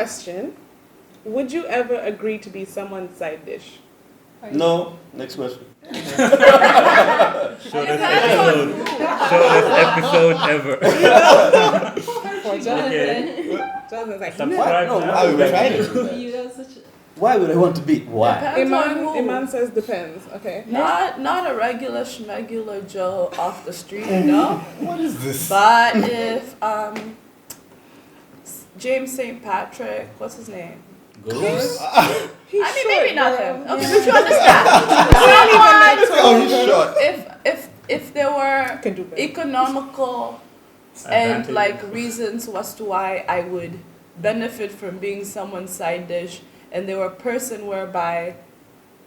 question. Would you ever agree to be someone's side dish? No. Next question. Shortest episode ever. For Jonathan. Jonathan's like, no. Subscribe No, now. why would I try to do that? You know, such a... Why would I want to be? Why? Depends on who. Iman says depends. Okay. Not a regular schmegular Joe off the street, no. What is this? But if James St. Patrick, what's his name? Ghost? Maybe not him. Yeah. Okay, but you understand. Oh, he's short. If there were Can do better. economical and Advantage. like reasons as to why I would benefit from being someone's side dish, and there were a person whereby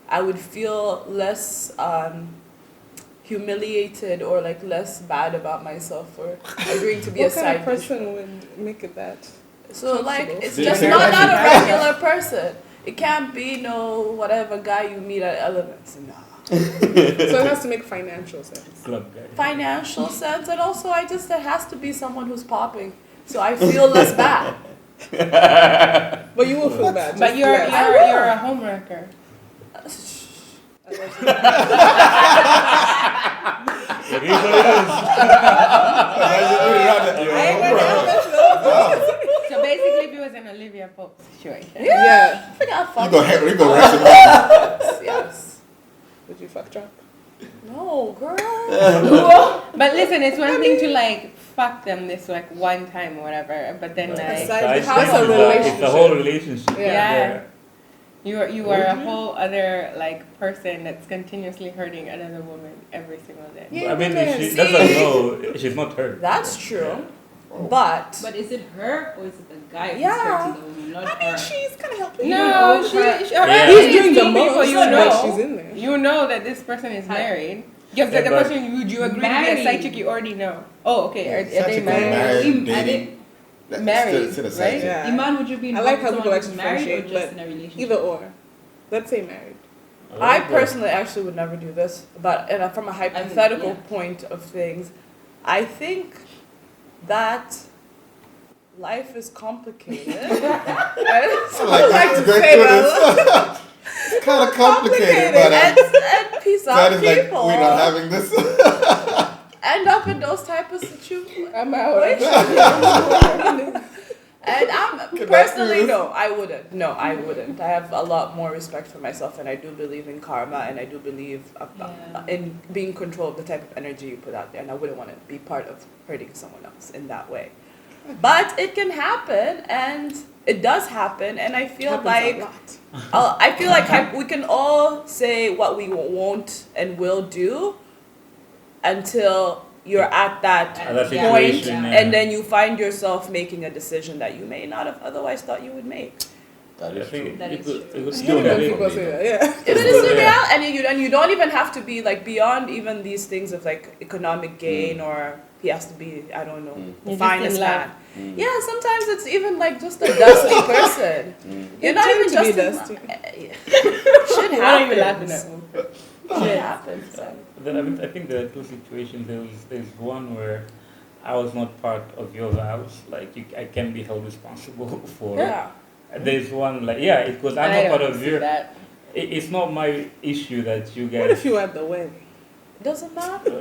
I would feel less humiliated or like less bad about myself for agreeing to be a What kind side of dish. person would make it that? So like Comfortable. it's So just you're not a actually- regular person. It can't be no whatever guy you meet at Elements. No. So it has to make financial sense. Club guy. Financial sense, and also it has to be someone who's popping, so I feel less bad. But you will feel bad. But just you're less. you're a homewrecker. It is what it is. So basically, if it was an Olivia Pope situation. Yeah. I think I'll fuck. You go rest of Yes. Would you fuck Trump? No, girl. But listen, it's one thing to like fuck them this like one time or whatever, but then like Aside- How's It's a it's the whole relationship. Yeah. you are a whole other like person that's continuously hurting another woman every single day. Yeah. I mean, women. she doesn't know. She's not hurt. That's true, but But is it her or is it the guy who's Yeah. hurting the woman, not I mean, her? she's kind of helping. No, you. she Yeah. He's doing the people most. you but know. she's in there. You know that this person is married. Yes, Yeah, the but- person, would you agree to be a Married. side chick? You already know. Oh, okay. Are they Married, married? dating. Married, Still a side right? chick. Yeah. Iman, would you be I involved like how with people someone like who's to married or differentiate, just but in a relationship? Either or. Let's say married. I personally actually would never do this. But from a hypothetical yeah. point of things, I think that life is complicated. I Like, like to going say through that. this. It's kind of complicated, but and peace that out is like people we're not having this. end up in those type of situations. I'm out. And I'm personally no, I wouldn't. No, I wouldn't. I have a lot more respect for myself, and I do believe in karma, and I do believe in being control of the type of energy you put out there, and I wouldn't want to be part of hurting someone else in that way. But it can happen, and it does happen, and I feel like we can all say what we won't and will do until you're at that At that point, situation, yeah. and then you find yourself making a decision that you may not have otherwise thought you would make. That I is think true. That you is could, true. you could I still hate get when it. people say that. Yeah. If it is the Yeah. reality, and you don't even have to be like beyond even these things of like economic gain or he has to be, I don't know, the You're just finest in love. man. Yeah, sometimes it's even like just a dusty person. You're not tend even to just be in dusty. Shit What are you laughing happens. at? Shit happens. Then I think there are two situations. There's one where I was not part of your vows. Like I can be held responsible for. Yeah. There's one like because I'm I not part don't of see your. that. It's not my issue that you guys. What if you were at the wedding? Doesn't matter.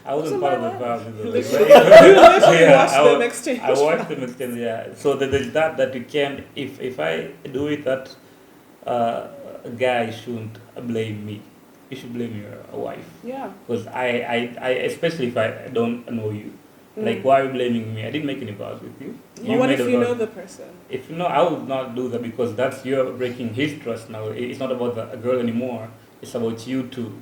I wasn't Wasn't part of my the vows either. You Like, literally yeah, watched them exchange. I watched them exchange. Yeah. So there's that you can if I do it that a guy shouldn't blame me. You should blame your wife. Yeah. Because I especially if I don't know you. Like, why are you blaming me? I didn't make any vows with you. But what made if a you vow. know the person? If you know, I would not do that because that's you're breaking his trust now. It's not about the girl anymore. It's about you too.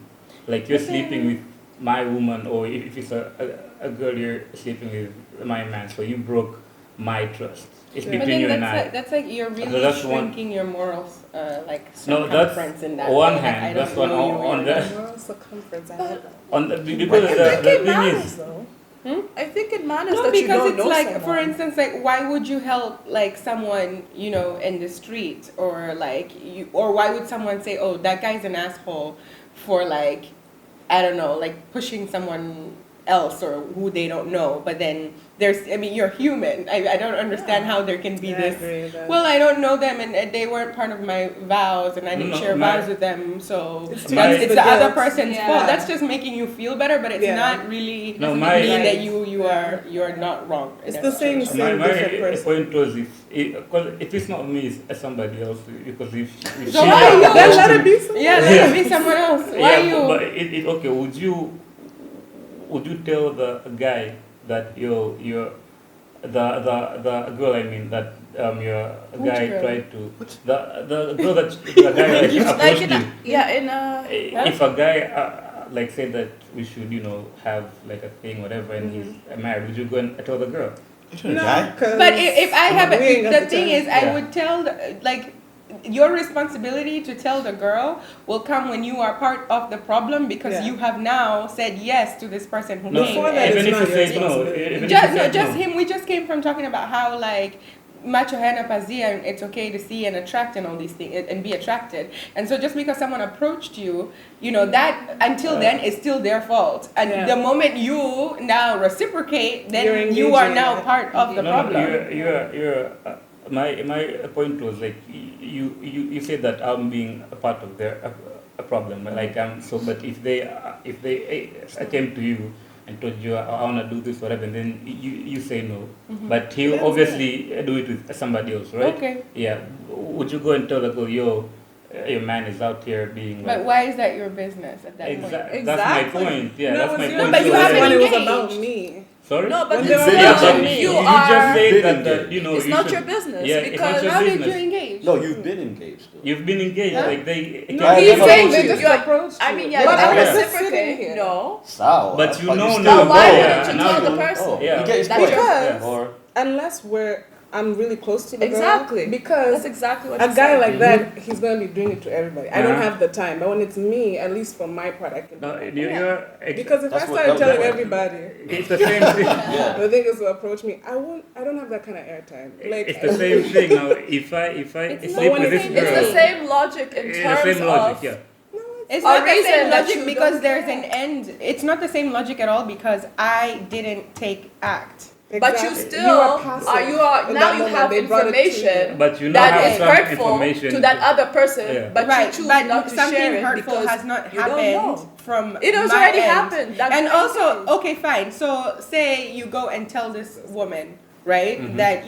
Like you're sleeping with my woman, or if it's a girl, you're sleeping with my man. So you broke my trust. It's Yeah. But between then you and I. that's like you're really that's one- shrinking your morals, like No, that's circumference in that one way. hand, Like, I that's don't one know you on really. the- Moral circumference. I hate that. On the, because I the think it thing matters is, though. Hmm? I think it matters No, that you because don't it's know like, someone. for instance, like why would you help like someone, you know, in the street, or like you, or why would someone say, oh, that guy's an asshole for like, I don't know, like pushing someone else or who they don't know. But then you're human. I don't understand how there can be Yeah, I this. agree with that. Well, I don't know them, and they weren't part of my vows, and I didn't No, share my- vows with them, so It's it's the the other guilt. person's Yeah. fault. That's just making you feel better, but it's Yeah. not really No, mean my- that you're not wrong. in It's that the same situation. My different person. point was if it's not me, it's somebody else. Because if So she why are you- Then let it be someone. Yeah, let it be someone else. Why yeah, you? But okay. Would you tell the guy that you're the girl, I mean, that your Which guy girl? tried to the girl that the guy like Like approached in you. If a guy like said that we should have like a thing whatever and he's married, would you go and tell the girl? You a guy? But if I have we ain't got the the thing time. is, I Yeah. would tell your responsibility to tell the girl will come when you are part of the problem because Yeah. you have now said yes to this person who No, came. Before that, even it's if not you your say no, responsibility. even if Just, you no, say just no. him. We just came from talking about how like macho hena pazia and it's okay to see and attract and all these things and be attracted. And so just because someone approached you, that until then is still their fault. And Yeah. the moment you now reciprocate, then You're you are engaging now in it. part of the No, problem. you're my point was like you said that I'm being a part of their a problem, like but if they came to you and told you I want to do this whatever, and then you say no, but he'll That's obviously do it with somebody else, right? Okay. Yeah. Would you go and tell the girl, your man is out here being But like why is that your business at that point? Exactly. That's my Exactly. point. Yeah, No, that's my it's point. but you So, haven't when it was engaged. about me. Sorry. No, but When it's they were still, Yeah, but you you are. just say Been that engaged. It's you not should- your business Yeah, it's not because your How did business. you engage? No, you've been engaged though. You've been engaged, Huh? like they. No, I he's never saying told they you. just You're- approached. I mean, yeah, But you I didn't was reciprocate. sitting here. No. Sao, But you know still now. Now, why know. wouldn't you now tell the you- person? Oh, Yeah. you get his That's point. because- Yeah, or Unless I'm really close to the Exactly. girl. Because That's exactly what a he guy said. like that, he's gonna be doing it to everybody. I don't Uh-huh. have the time, but when it's me, at least for my part, I can. No, do it. you're Because if That's I what started that telling was. everybody, it's the same thing. yeah. the thing is to approach me, I don't have that kind of airtime. Like It's the same thing now. If I It's sleep not with the this same girl, It's the same logic in it's terms the same logic. of. Yeah. It's A not the reason same that logic you because don't- there's an end. It's not the same logic at all because I didn't take act. But you Exactly. still passive are in now that you moment. have They brought it to you. information But you now that have is some hurtful information to that other person, Yeah. but Right, you choose but not to something share it hurtful because has not you don't happened know. from It has my already end. happened. That's And what I'm also, saying. okay, fine. So say you go and tell this woman, right, Mhm. that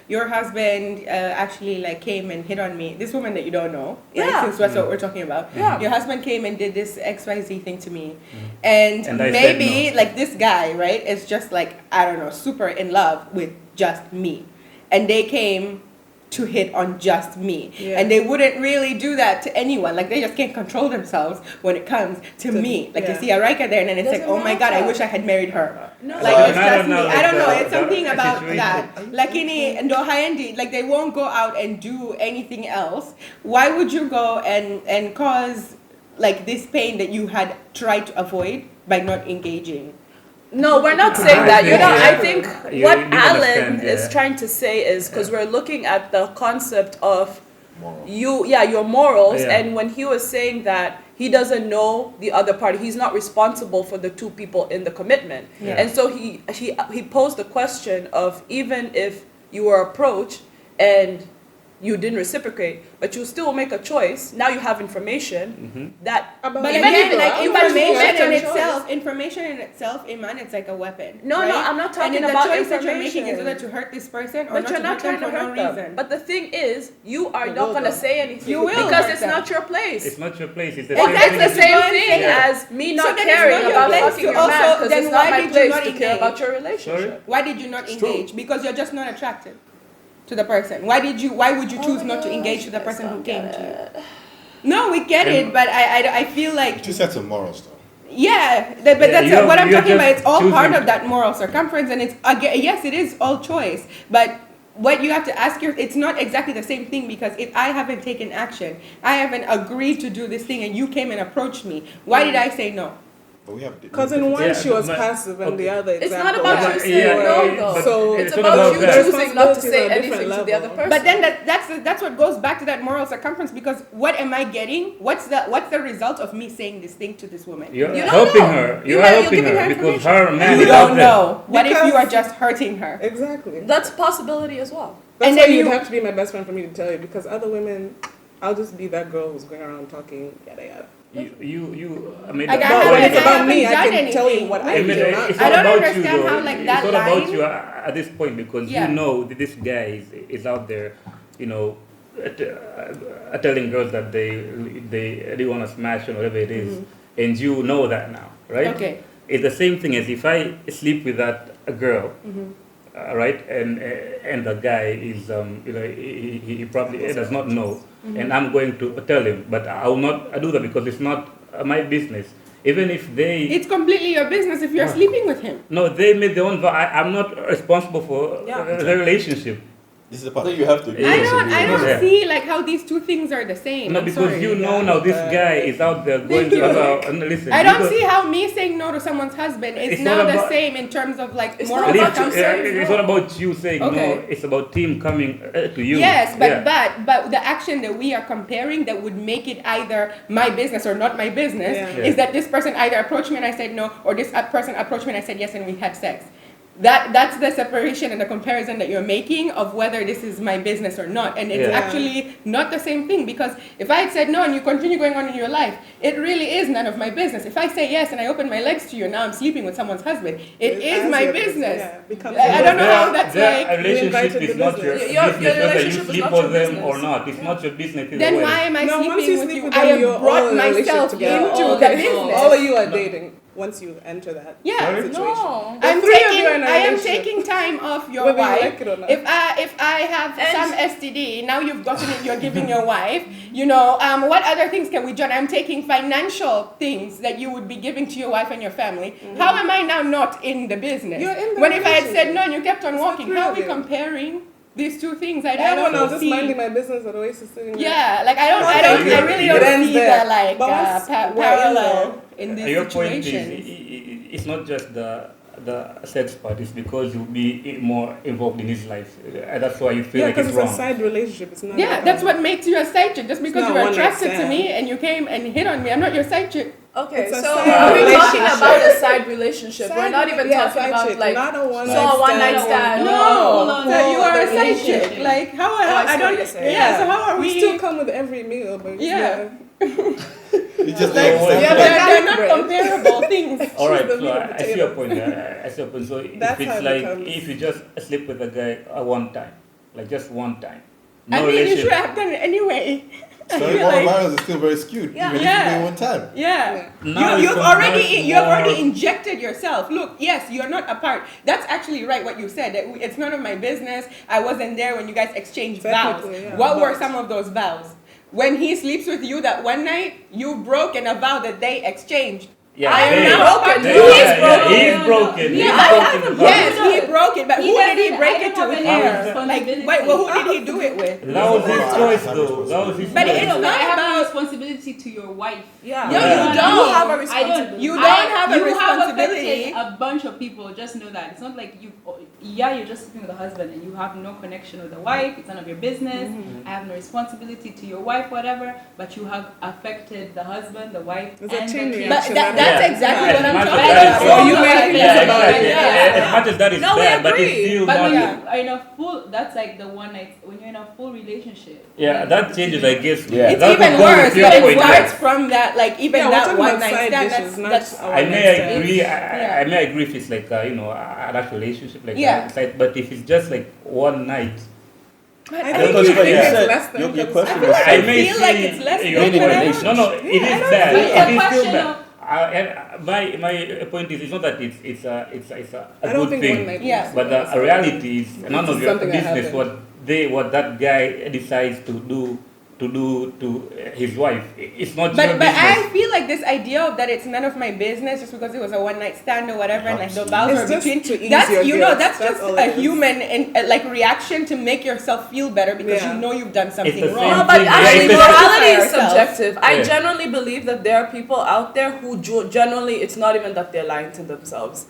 your husband actually like came and hit on me. This woman that you don't know, right? Yeah. Since that's what we're talking about. Yeah. Your husband came and did this XYZ thing to me, and And I said maybe no. like this guy, right, is just like I don't know, super in love with just me, and they came to hit on just me. Yeah. And they wouldn't really do that to anyone. Like they just can't control themselves when it comes to me. Like you yeah. see a Rika there and then it's like, Doesn't oh my god, I matter. wish I had married her. No. Like So it's I just don't me. know, I don't know. like, It's something the about situation. that. Like and haendi, like they won't go out and do anything else. Why would you go and cause like this pain that you had tried to avoid by not engaging? No, we're not saying that. I think You- what you Alan understand, is yeah. trying to say is because we're looking at the concept of Moral. your morals, Yeah. and when he was saying that he doesn't know the other party, he's not responsible for the two people in the commitment, Yeah. and so he posed the question of even if you were approached and you didn't reciprocate, but you still make a choice. Now you have information that About But me. again, But like you information make a in choice. information in itself, Iman, it's like a weapon. No, right? no, I'm not talking and if about the choice that you're making is information. whether to hurt this person or But not you're to not hurt them trying to for hurt no them. reason. But the thing is, you are You not will going to though. say anything. You will because hurt it's them. not your place. It's not your place. It's the Well, same that's thing. the as- same going thing Yeah. as me So not then it's caring not your about place fucking to your man also- because then it's why not my did you place not to care engage? about your relationship. Sorry? Why did you not It's true. engage? Because you're just not attracted to the person. Why would you choose not to engage with the person who came to you? No, we get it, but I feel like You just had some morals though. yeah, but Yeah, that's you're- what I'm you're talking about. just It's all part choosing. of that moral circumference, and it's again, yes, it is all choice, but what you have to ask it's not exactly the same thing because if I haven't taken action, I haven't agreed to do this thing, and you came and approached me, why did I say no? But we have. Because in one Yeah, she was but- passive and the okay. other It's example. not about But- you saying yeah, no, yeah, though. but So It's it's about not you about that. choosing not to say Responsibilities are anything different to the other level. person. But then that's what goes back to that moral circumference, because what am I getting? What's the result of me saying this thing to this woman? You're You don't helping know. her. You You're might- you're helping giving her her because information. her man You is out don't there. know. What if you Because- are just hurting her? Exactly. That's a possibility as well. That's And why then you'd you- have to be my best friend for me to tell you, because other women, I'll just be that girl who's going around talking yada yada. I mean, Like, I But haven't- when it's I about haven't me, I done can tell you anything. what I I mean, do. it's I not don't about you understand though. how, like, It's that not about line- you at this point because Yeah. you know that this guy is out there, you know, telling girls that they want to smash or whatever it is, and you know that now, right? Okay. It's the same thing as if I sleep with that a girl, right, and the guy is you know he probably does not know, and I'm going to tell him, but I will not do that because it's not my business. Even if they It's completely your business if you're sleeping with him. no, they made their own. I'm not responsible for Yeah. the relationship. This is the part. I think you have to. Yeah. I don't Yeah. see like how these two things are the same. No, I'm because sorry. you know now this guy is out there going to about. Listen, I don't because- see how me saying no to someone's husband is It's now not the about- same in terms of like It's moral not about Listen, circumstance. it's not about you saying no. Okay. It's about him coming to you. Yes, but, Yeah. but the action that we are comparing that would make it either my business or not my business Yeah. is that this person either approached me and I said no, or this person approached me and I said yes and we had sex. That's the separation and the comparison that you're making of whether this is my business or not. And it's Yeah. actually not the same thing, because if I had said no and you continue going on in your life, it really is none of my business. If I say yes and I open my legs to you, now I'm sleeping with someone's husband, it is As my your business. Yeah, becomes I don't know how that's their like- relationship invited is the not your business. Your business whether you relationship is sleep not with your them business. or not. It's not your business either Then way. why am I No, once sleeping you with sleep you? with I them, you're have brought all in a relationship myself together. into Oh, the okay. business. All of you are dating once you enter that Yeah. Sorry? situation. No. The three of you are in a I am relationship. taking time off your Whether you wife. like it or not. If I have And- some STD, now you've gotten it, you're giving your wife. You know, what other things can we do? I'm taking financial things that you would be giving to your wife and your family. How am I now not in the business? You're in the when if I had said relationship. no and you kept on It's the walking, three how are of we you. comparing these two things? I Yeah, when I don't was just see. minding my business at Oasis sitting there. Yeah, like I Okay, I really it don't ends see there. the like But once we're in parallel in these Your point is, situations. it's not just the sex part. It's because you'll be more involved in his life. That's why you feel Yeah, like because it's it's wrong. a side relationship. It's not. Yeah, that's what makes you a side chick. Just because not you were one night attracted to stand. me and you came and hit on me, I'm not your side chick. Okay, It's a so side we're talking relationship. about a side relationship. Side we're not even yeah, talking side about chick, like not a one so a one night stand. No, that you are a side relationship. chick. Like how I see I what don't. you're saying. Yeah, so how are we we? still come with every meal, but it's Yeah. It's just Yeah, like Yeah, but they're not bread. comparable things. All right, the so meat and I see your point. I see your point. So That's if how it's it like becomes- if you just sleep with a guy one time, like just one time, I no mean, you relationship. should have done it anyway. I Story feel moral like- values is still very skewed. Yeah. Even if Yeah. you do it one time. Yeah. Now You, it's you've so already much you have already more- injected yourself. Look, yes, you're not a part. That's actually right what you said. That it's none of my business. I wasn't there when you guys exchanged vows. Technically, yeah. What were But- some of those vows? When he sleeps with you that one night, you've broken a vow that they exchanged. Yeah, I am they- now broken. they- He is yeah, broken. He's broken. No, He's I broken. Yes, he broke it, but He who did he doesn't- break I it don't to? have How any is that? Like, responsibility. wait, well, who did he do it with? That was his choice, though. That was his But choice. it's No, but not I have about- a responsibility to your wife. Yeah. No, Yeah. you don't. You have a I responsibility. don't. You don't have a you responsibility. have affected a bunch of people. Just know that it's not like you. Yeah, you're just sleeping with a husband and you have no connection with the wife. It's none of your business. I have no responsibility to your wife, whatever. But you have affected the husband, the wife, It's a and chain the kids. But reaction. that's Yeah. exactly As what I'm much talking as that is about. bad- So you make yeah, things about exactly. it. As much as that is No, we bad, but it's agree. still But not. when you are in a full, that's like the one night when you're in a full relationship. Yeah, that changes, I guess. Yeah. It's That even would go worse. with your But it point, yeah. starts from that, like even Yeah, we're that talking one about night side stand. dishes, That's not I may stand. agree. Yeah. I may agree if it's like you know an actual relationship like Yeah. that. But if it's just like one night, I Yeah, think because you like think you it's said, less than your because- question I feel was- like- I may feel like see it's less your than point. relationship. No, it is I don't bad. think It it's a is still question bad. of- My point is, it's not that it's a I don't good think one thing, night. Yeah. but the reality is none This of is your something that business happened. what that guy decides to do to do to his wife. It's not your But business. I feel like this idea of that it's none of my business just because it was a one night stand or whatever, and like the vows It's are just between. to ease That's your guilt. that's That's just all a it is. human like reaction to make yourself feel better because Yeah. you know you've done something the same wrong. No, but thing. actually, Yeah, morality is Justify ourselves. subjective. I Yeah. generally believe that there are people out there who generally, it's not even that they're lying to themselves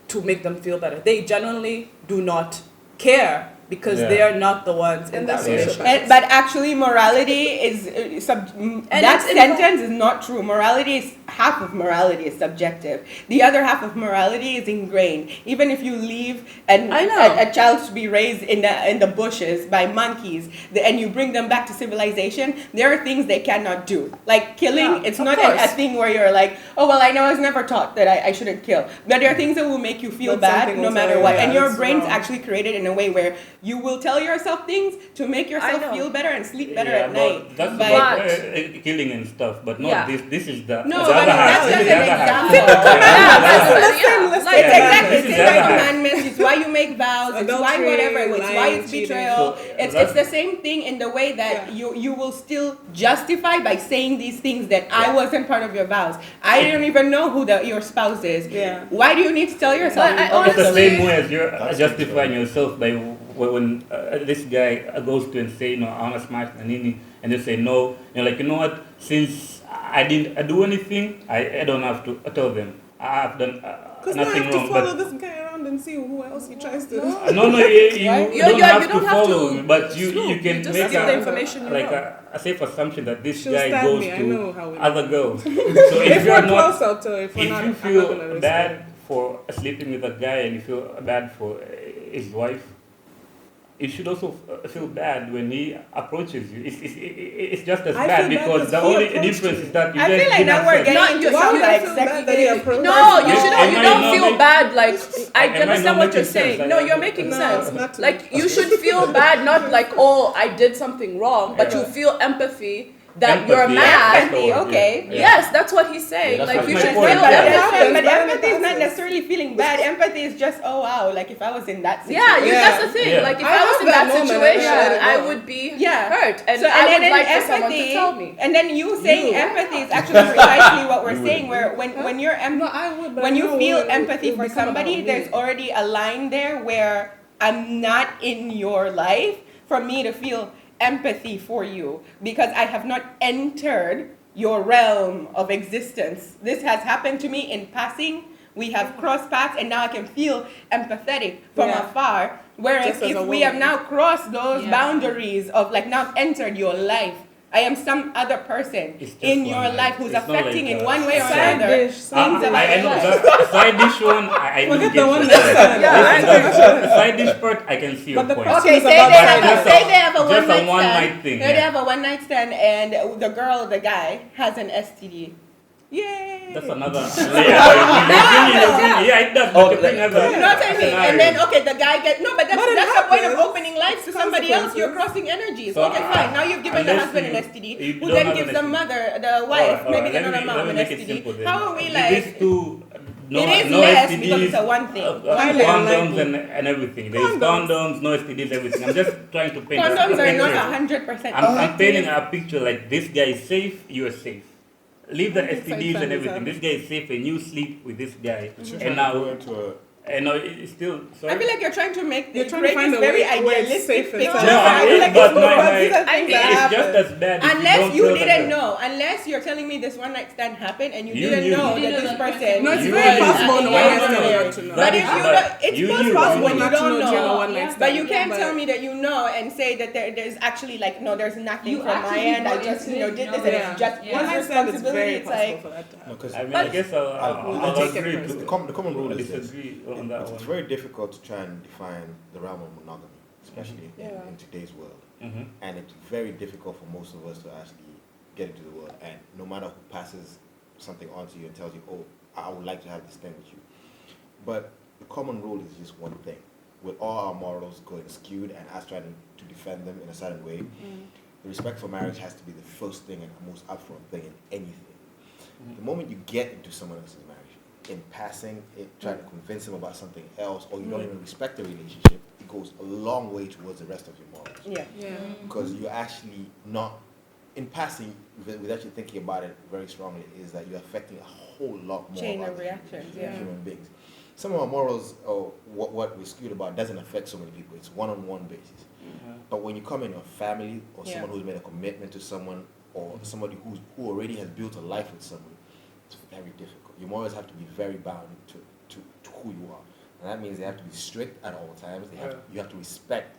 to make them feel better. They genuinely do not care because Yeah. they are not the ones in And that that's relationship. But actually, morality is that it's sentence is not true. Morality is half of morality is subjective. The other half of morality is ingrained. Even if you leave I know. a child to be raised in the bushes by monkeys, and you bring them back to civilization, there are things they cannot do. Like killing, Yeah, it's of not course. a thing where you're like, oh well, I know I was never taught that I shouldn't kill. But there are things that will make you feel But bad something no will matter tell what, you, and yeah, your it's brain's wrong. actually created in a way where you will tell yourself things to make yourself know. feel better and sleep better Yeah, at but night. that's But- about killing and stuff, but not Yeah. this. This is the No, the but other half. that's This just is the an other half. example. Yeah, It's exactly, This it's is in the the other half. commandments, it's why you make vows, it's why Adultery, whatever, it's why lying, it's cheating. betrayal. So, It's that's- the same thing in the way that Yeah. you will still justify by saying these things that I wasn't part of your vows. I don't even know who your spouse is. Yeah. Why do you need to tell yourself? But I all It's of the those same things? way as you're That's justifying yourself by when this guy goes to and say, I want to smash Nanini, and you say no. You're like, you know what? Since I didn't do anything, I don't have to tell them. I've done Because now I nothing have to wrong. follow But this guy around and see who else he tries to. no, you Right? don't Yeah, have you to don't have follow to me, but you snoop. can You just make give the a, information you like know. a safe assumption that this She'll guy stab goes me, I to know how it other girls. So if If you're we're not, close, I'll tell you. If we're if not, you I'm not feel gonna risk bad it. for sleeping with a guy and you feel bad for his wife, you should also feel bad when he approaches you. It's just as I bad feel bad because because the he only approached difference me. is that you I guys feel like did now have we're sex. getting Not into you- some Why would I like feel sexy bad that he game. approached No, me? you Am shouldn't. I You don't not feel making- bad. Like I Am I understand not what you're making sense? saying. No, you're making No, sense. not to Like me. you should feel bad, not like oh I did something wrong, but Yeah. you feel empathy that you're Empathy, mad. that's the word, okay. yeah. Yes, that's what he's saying. Yeah, that's like what you my should point. feel But empathy. happens, But but empathy is not passes. necessarily feeling bad. Empathy is just, oh wow, like if I was in that situation. Yeah, Yeah. that's the thing. Yeah. Like if I I was have in that that moment, situation, I let it I go. would be Yeah. hurt, and So, I would then like for someone to tell me. And then you saying You. empathy is actually precisely what we're You saying. would. Where when you're No, I would, but when I you know feel it- empathy it'll for become somebody, about there's me. already a line there where I'm not in your life for me to feel empathy for you because I have not entered your realm of existence. This has happened to me in passing. We have crossed paths and now I can feel empathetic from Yeah. afar. Whereas Just as if a we have woman. now crossed those Yeah. boundaries of like now entered your life, I am some other person It's just in one your life. life who's It's not affecting like in a one way or side another. dish, Things side about I your know life. the side dish one. I Forget don't the get one the next time. Yeah, Listen, the side dish part, I can see your But the point. question Okay, is say about they side have a, dish. say they have a Just one a night one-night stand. thing, Say they yeah. have a one night stand and the girl, the guy, has an STD. Yay! That's another layer. Yeah, it does. Oh, But you bring like- other You know what I mean? And then okay, the guy gets no, but that's But it the point of happens. opening lives to somebody else. You're crossing energies. So, Okay, fine. Now you've given the unless husband an you STD, who don't then have gives an the STD. mother, the wife, maybe let they're not a mom, let an me make it STD. simple then. How are we These like? two, no, It is no less STDs, because it's a one thing. Highly condoms unlikely. and everything. There is Condoms. condoms, no STDs, everything. I'm just trying to paint a Condoms are not picture. 100%. I'm painting a picture like this guy is safe, you are safe. Leave the I think STDs and sometimes everything. that- This guy is safe and you sleep with this guy. She's And trying to go now, into a and now it's still, sorry? I feel like you're trying to make You're the trying to find this a very way where it's idealistic safe and picture. sound. No, I feel like but it's more my- about my- these are things that it's happen. just as bad if Unless don't you tell the didn't guy. know, unless you're telling me this one night stand happened and you You didn't knew. know You that didn't this know that person. No, it's You very knew. possible You one knew. night stand not to know. But That if is you bad. don't, it's You knew. possible You you not to don't know during a know. one night Yeah. stand. But you can't But- tell me that you know and say that there's actually like no, there's nothing You from my actually end. I brought just into did this it, and Yeah. it's just Yeah. One one's night stand is responsibility. very It's possible like for that to happen. no, 'cause I mean, But- I guess I'll take it agree personally. to the common rule is this. disagree on that It's one. very difficult to try and define the realm of monogamy, especially Yeah. in today's world. Mhm. And it's very difficult for most of us to actually get into the world. And no matter who passes something on to you and tells you, oh, I would like to have this thing with you. But the common rule is just one thing. With all our morals going skewed and us trying to defend them in a certain way, the respect for marriage has to be the first thing and the most upfront thing in anything. The moment you get into someone else's marriage, in passing, trying to convince them about something else, or you don't even respect the relationship, it goes a long way towards the rest of your morals. yeah. Yeah. Because you're actually not in passing, without you thinking about it very strongly, is that you're affecting a whole lot more Chain of of other reactions, human, yeah. human beings. Some of our morals, or what we're skewed about, doesn't affect so many people. It's one-on-one basis. But when you come in a family, or Yeah. someone who's made a commitment to someone, or somebody who already has built a life with someone, it's very difficult. You always have to be very bound to who you are. And that means they have to be strict at all times. You have to respect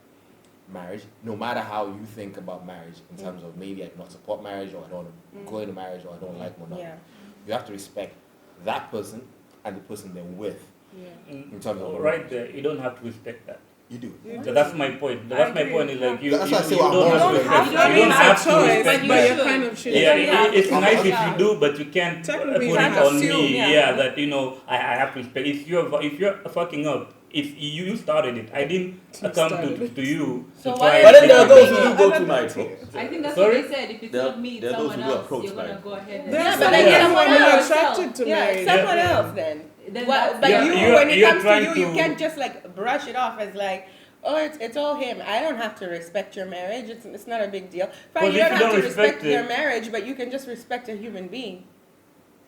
marriage, no matter how you think about marriage, in terms of maybe I do not support marriage, or I don't go into marriage, or I don't like monogamy. Yeah. You have to respect that person and the person they're with. In terms of right there, you don't have to respect that. You do. So that's my point. That's my point. Is like you. That's why I say you what don't morals have to respect. respect. You don't have to choice, respect but but that. you should. kind of should. Yeah, You have it's to. nice if Yeah. you do, but you can't put Technically, it you can't on assume, me. yeah. Yeah, that I have to respect. If you're fucking up, it's you started it. I didn't come to you. So to why try are But and then there are fix those it. who do go to night, bro. I think that's Sorry? what they said. If it's There- not me, it's there are those someone who do else. approach You're gonna marriage. go ahead. And There's but some like men someone who are else. attracted to Yeah, marriage. it's someone Yeah. else then. Then Well, that's- but Yeah, you, you're- when it you're comes to trying you, you to- can't just like brush it off as like, oh, it's all him. I don't have to respect your marriage. It's not a big deal. Fine, Because you if don't you have don't to respect respect their it- marriage, but you can just respect a human being.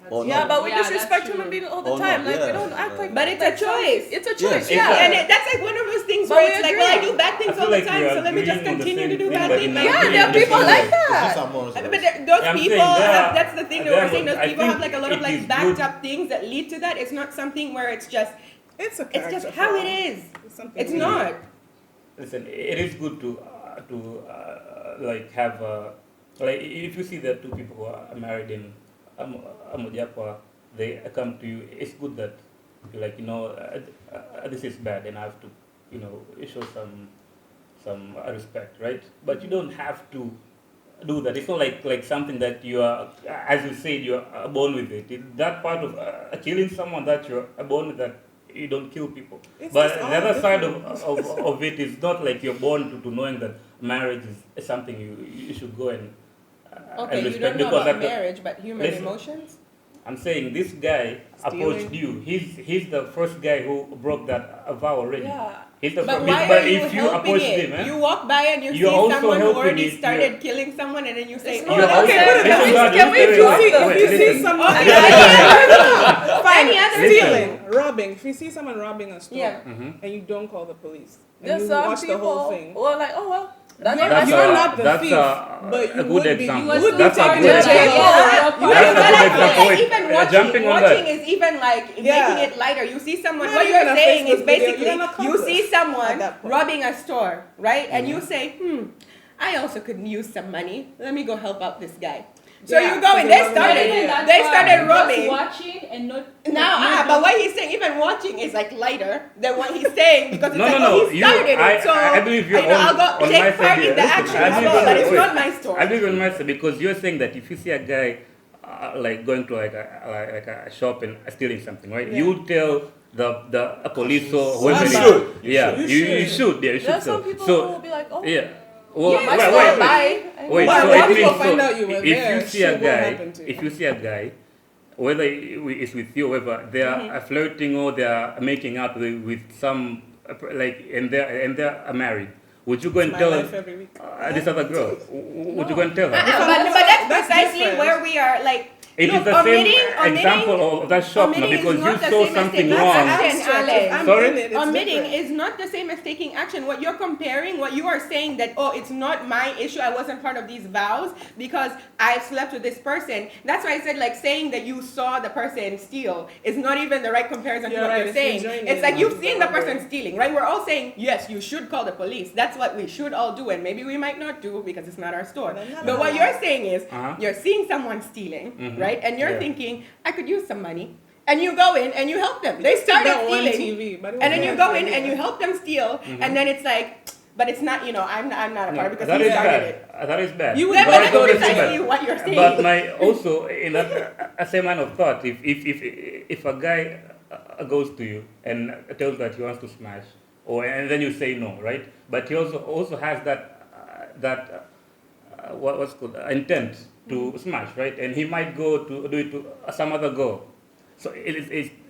Or Yeah, not. but we Yeah, that's disrespect true. human beings all the Or time. not, Like we yeah. don't act like. But it's a choice. It's a choice. Yes. Yeah. Exactly. And that's like one of those things But where we it's like, agree. well, I do bad I things feel all the like time, we are so let me just agreeing on the continue to same do thing, bad but things. in Like, a Yeah, very there are people different like way. It's that. just our morals. But those I'm people saying there have, are- that's the thing that there we're saying, are- those I people have think like a lot of it like is backed good. up things that lead to that. It's not something where it's just, It's a it's character just how flaw. it is. It's something It's weird. not. Listen, it is good to like have like if you see that two people who are married in Amodiapa, they come to you. It's good that you're like, this is bad, and I have to show some respect, right? But you don't have to do that. It's not like something that you are, as you said, you are born with it. That part of killing someone, that you're born with, that you don't kill people. It's But just all the other side different. of it is not like you're born to knowing that marriage is something you should go and Okay, and you don't respect, know because about at the- marriage, but human listen. emotions? I'm saying this guy approached you. He's the first guy who broke that vow already. Yeah. He's the But first. why But are you if you helping approach it? him, eh? You walk by and you You're see also someone who helping already it, started yeah. killing someone, and then you say, It's oh, not- You're okay, also- put it listen, this- God, can we listen, drop wait, the- wait, If you see listen. someone Okay. fine, Any other stealing, robbing. If you see someone robbing a store Yeah. and you don't call the police and There's you some watch the whole people thing, who are like, oh well. That's You're- That's you're a- not the that's thief, but you a good would be- example. you would be That's a taken good to example. jail. Yeah. That's a But good I feel example. like even Wait, watching, jumping on watching that. is even like Yeah. making it lighter. You see someone, Not what even you're a saying is Facebook video, basically, you're an you accomplice see at someone that point. robbing a store, right? And you say, I also could use some money. Let me go help out this guy. So Yeah, you go and because they they're started, robbing. Even that they far, started just robbing. watching and not. But what he's saying, even watching is like lighter than what he's saying because it's No, like, no, oh, no. he started it. So I believe you're I'll on go my take part side in here. the Listen, action I as believe well, but on- it's wait. not my store. I believe on my side, because you're saying that if you see a guy like going to like a shop and stealing something, right? Yeah. You would tell the police or Well, whoever. you should. Yeah, you should. Yeah, you should. There's some tell. people So who will be like, oh, yeah. Well, Yeah, my wait, store, wait, bye. wait. But So once it people means find so out you were if there, you see a shit won't guy, happen to you. if you see a guy, whether it's with you or whether they are flirting or they are making out with some like and they're married, would you go and my tell life every week. this other girl? Would you go and tell her? But that's That's precisely different. where we are like. It is look, the same omitting- example of that shop now, omitting is because you not the saw same as something taking wrong. action. Alex. I'm Sorry? in it, it's Omitting different. is not the same as taking action. What you're comparing, what you are saying that, oh, it's not my issue, I wasn't part of these vows because I slept with this person. That's why I said like saying that you saw the person steal is not even the right comparison to You're what right, you're it's saying. enjoying It's it, like you've not seen the robbery. person stealing, right? We're all saying, yes, you should call the police. That's what we should all do, and maybe we might not do because it's not our store. But I'm not But what allowed. you're saying is, you're seeing someone stealing, right? And you're Yeah. thinking, I could use some money. And you go in and you help them. They started That one stealing. TV, but it And then was you not go in funny. and you help them steal, and then it's like, but it's not, I'm not a part because That he is started bad. it. That is bad. You would Yeah, But but I that's don't think precisely that- what you're saying. But my also in a same line of thought, if a guy goes to you and tells that he wants to smash, and then you say no, right? But he also has what's called intent to smash, right? And he might go to do it to some other girl. So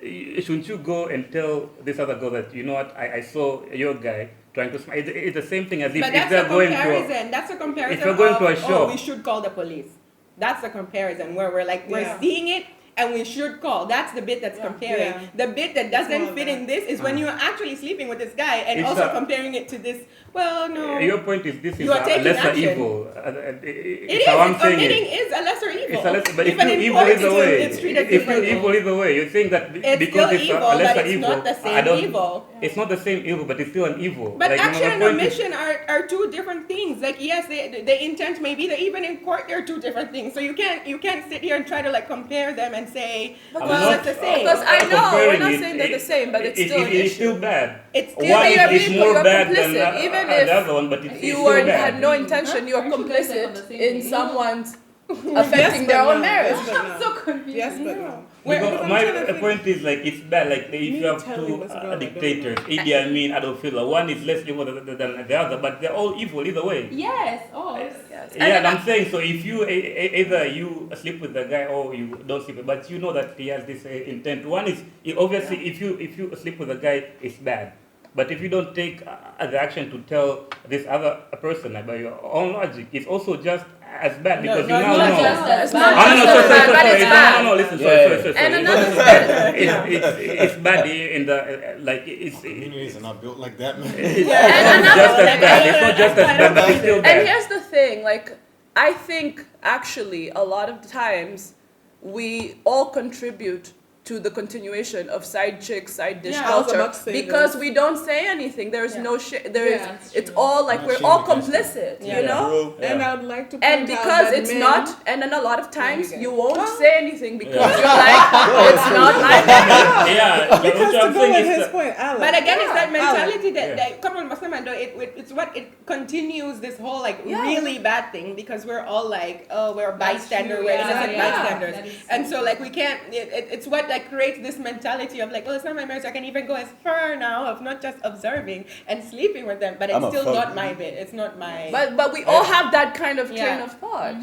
shouldn't you go and tell this other girl that, you know what, I saw your guy trying to smile? It's the same thing as if But that's they're a going to comparison. That's a comparison. if you're going to a of, show. oh, we should call the police. That's the comparison where we're like, we're Yeah. seeing it and we should call. That's the bit that's comparing. Yeah. The bit that It's doesn't more fit that. in this is when you're actually sleeping with this guy and It's also a- comparing it to this. Well, no. Your point is this is You are a taking lesser action. evil. It It's is. how I'm saying Omitting it. is a lesser evil. It's a lesser, but if Even you in evil court, either way, it's treated if you differently. evil either way, you're saying that It's because still it's evil, a lesser but it's evil, not the I same don't. evil. It's not the same evil, but it's still an evil. But Like, action my and point is- omission are two different things. Like yes, the intent may be that even in court they're two different things. So you can't sit here and try to like compare them and say, I'm well, not- it's the same. Because I know, we're comparing not it, saying they're the same, but it's it- still an it's issue. still bad. It's still One you're is evil, more you're bad than complicit, even the if other one, but it's You still bad. had no intention, you're Aren't you guys, like, on the complicit same in page? someone's Yes, affecting but their no. own marriage. Yes, but I'm no. so confused. Yes, but no. Because I'm my trying to think. point is like it's bad. Like if Me you have telling two this girl I don't dictators, know. Idi Amin, Adolf Hitler, one is less evil than the other, but they're all evil either way. Yes. Oh. Yes. Yeah, and I'm saying so. If you either you sleep with the guy or you don't sleep, but you know that he has this intent. One is obviously if you sleep with a guy, it's bad. But if you don't take the action to tell this other person by your own logic, it's also just as bad because you now not know. just as It's bad. not No, no, just no, as bad, but it's bad. No, listen, Yeah. sorry. And It's another bad. It's bad in the like it's Communities are not built like that, man. it's And not just another- as bad. It's not just as bad, but it's still And bad. here's the thing, like, I think actually a lot of times we all contribute to the continuation of side chick, side dish Yeah, I was culture about to say because this. we don't say anything. There is Yeah. no shit. There is. Yeah, that's It's true. all like Not we're shame all against them. complicit, Yeah. you know. And I would like to point And out because that it's men, not, and then a lot of times get you it. won't Well, say anything because Yeah. you're like, it's not my marriage. Yeah, but Because what to I'm go saying with is his that- point, Alan. But again, it's that Yeah. mentality Yeah. that come on, Muslim, and it's what it continues this whole like Yeah. really bad thing because we're all like, oh, we're bystander, true, we're yeah, innocent yeah. bystanders, That is and so so like we can't. It's what like creates this mentality of like, well, it's not my marriage. I can even go as far now of not just observing and sleeping with them, but it's I'm a still fuck. not my bit. It's not my. But we all have that kind of train Yeah. of thought.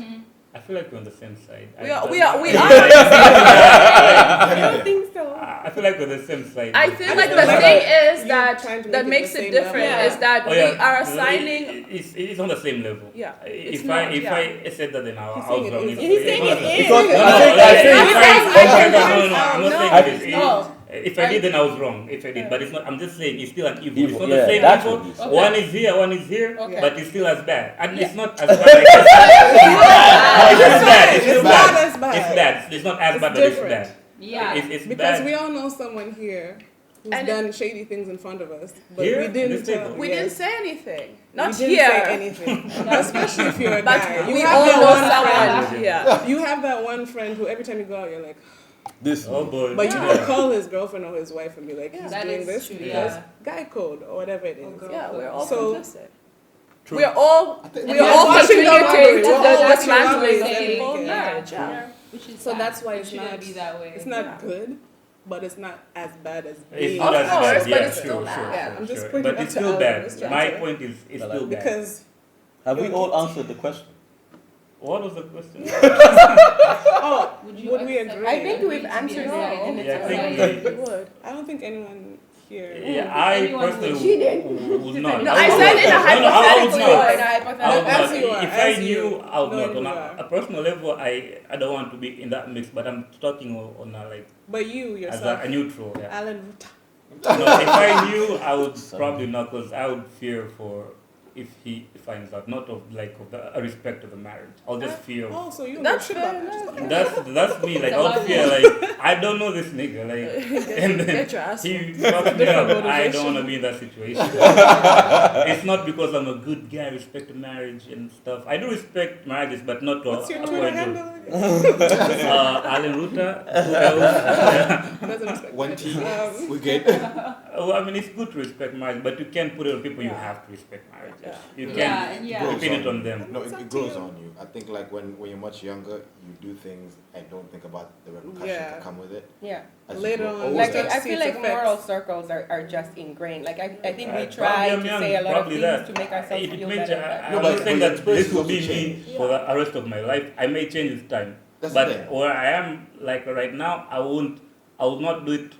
I feel like we're on the same side. We I- are. I don't think so. I feel like we're the same side. I feel I like feel the like thing is you're that trying to that make it makes the it same different level. is that Oh, we yeah. are No, assigning. it's on the same level. Yeah, If it's I not, if yeah. I said that, then I He's was saying it wrong. is. He's saying it is. Because No, I think I'm not No, saying this. no. If I did, then I was wrong. If I did, but it's not. I'm just saying it's still an evil. It's Evil, not yeah, the same that's evil. what he said. One is here, one is here, Okay. but it's still as bad. And it's Yeah. not as bad. Like it's still bad. It's still It's bad. not as bad. It's bad. It's not as It's bad, but it's different. bad. Yeah. It's Because bad. we all know someone here who's And done shady things in front of us, but Here? we didn't. This table? We yes. didn't say anything. We Not didn't here. say anything, especially if you're a But guy. You we have all that know one friend. someone. Yeah. You have that one friend who every time you go out, you're like, This. Oh boy. but you Yeah. don't call his girlfriend or his wife and be like, he's That doing is this true, because yeah. guy code or whatever it is. Yeah, we're all So- complicit. True. We're all think- we're Yeah, all watching contributing robbery. to We're all the watching dismantling robberies of every the whole weekend. marriage. Yeah. Which is So sad. that's why It it's shouldn't not. be that way. It's not Yeah. good, but it's not as bad as It's being not Of as course, bad. but Yeah, it's sure, still sure, bad. sure, Yeah, I'm just sure. bringing But it it's up to still Alan, bad. just trying My to- point is it's still bad. because Have we all answered the question? What was the question? oh, would we accept- agree? I think we've to be answered a it. side? Yeah, I I think think we would. I don't think anyone here. Yeah, I anyone personally would not. No, I would said not. in a No, no, I would hypothetical not. way. In a I would hypothetical. not. As you are, If I as knew, you I would know not. On you are. a personal level, I don't want to be in that mix, but I'm talking on a, like But you as yourself, a neutral. Yeah. Alan. No, if I knew, I would probably not, because I would fear for if he finds out, not of like of the a respect of the marriage. I'll just fear. Oh, so you That's shit fair about that. That's me. Like It's I'll about fear. Like I don't know this nigga. Like and then Get your ass he whooped. fucks me Different up. I motivation. don't want to be in that situation. It's not because I'm a good guy. I respect marriage and stuff. I do respect marriages, but not to What's your a Twitter point handle? of again? Alan Ruta. Who else? Doesn't respect One me. T, Um, we good. Well, I mean, it's good to respect marriage, but you can't put it on people. You have to respect marriage. You Yeah, can't yeah. pin it on them. No, It's up it to grows you. on you. I think like when you're much younger, you do things and don't think about the repercussions Yeah. that come with it. Yeah. As you Later grow on, older, Like Start I to feel see like its effects. moral circles are just ingrained. Like I think we Right. try Probably to I'm young, say a lot of probably things that. to make ourselves It feel may better. change. but- No, I'm but- not saying but that your this will be experiences me change. for the rest of my life. I may change with time. That's the But thing. where I am, like right now, I I would not do it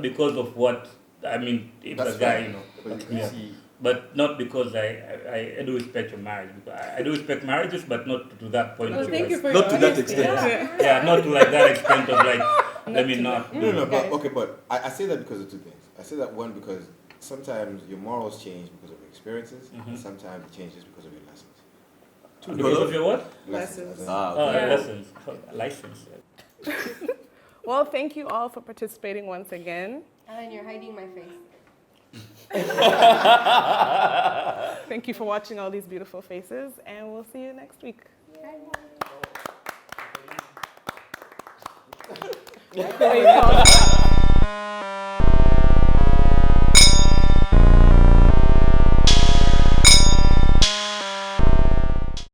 because of what I mean. If That's a guy, fine, but you yeah. see, But not because I do respect your marriage. Because I do respect marriages, but not to that point. Well, of, thank like, you for Not your to that honesty. extent. yeah, not to like that extent of like, let me not. no, do but it. okay, but I say that because of two things. I say that one because sometimes your morals change because of your experiences, and sometimes it changes because of your lessons. Because of your what? Lessons. as in- Ah, Oh, okay. Yeah. lessons. License. Well, thank you all for participating once again. Alan, you're hiding my face. Thank you for watching all these beautiful faces, and we'll see you next week. Very